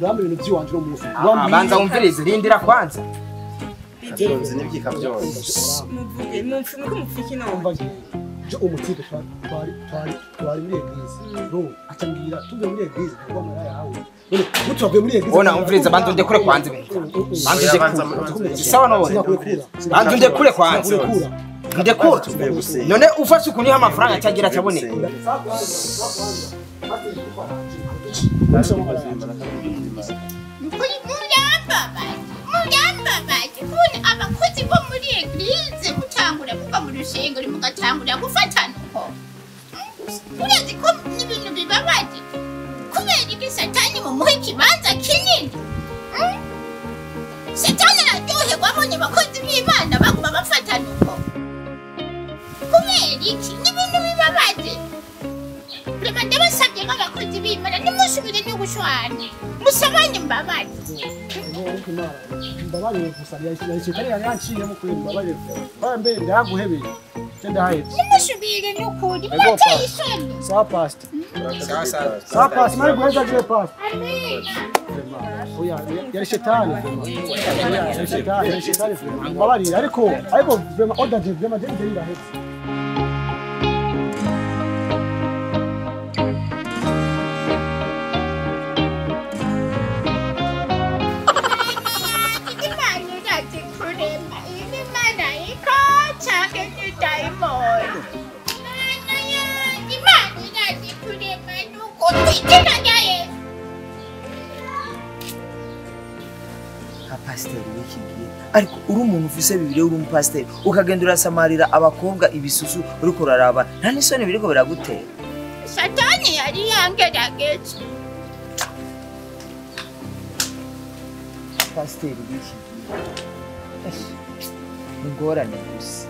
urambe ibintu by'iwanje no munsi banza wumvirize rindira kwanza byonze n'ibyika byose muvuge muko mufiki no je umutipe twari muri eglise no acambira tuve muri eglise kwa mara yawe none mutove muri eglise ona umvirize banza ndekure kwanza ibintu banza ndekure sawa none banza ndekure kwanza ndekure none ufashe kuniha amafaranga cyagira cyaboneka abakozi bo muri eglise mutangura kuva mu rushengero mugatangura gufatana uko urazi ko n'ibintu bibabaje kubera iki satani mumuha ikibanza kinini satani araryoherwa abonye abakozi b'imana baguma bafatana uko kubera iki n'ibintu bibabaje reka ndabasabye nk'abakozi b'imana nimusubire no gushwana musabanye imbabazi mbabarire gusa yashitari yanciye mu kuri mbabarire bambe ndaguhebeye cyenda haye nimusubire no kuri muteye isoni sawa pastor sawa pastor mari guheza je pastor oya yari shetani yari shetani mbabarire ariko vema order je vema je ndahetse pasiteri w'ikigiye ariko uri umuntu ufise bibiri uri umupasiteri ukagenda urasamarira abakobwa ibisusu uriko uraraba nta n'isoni biriko biragutera satani yari yangerageje pasiteri w'ikigiye ingorane gusa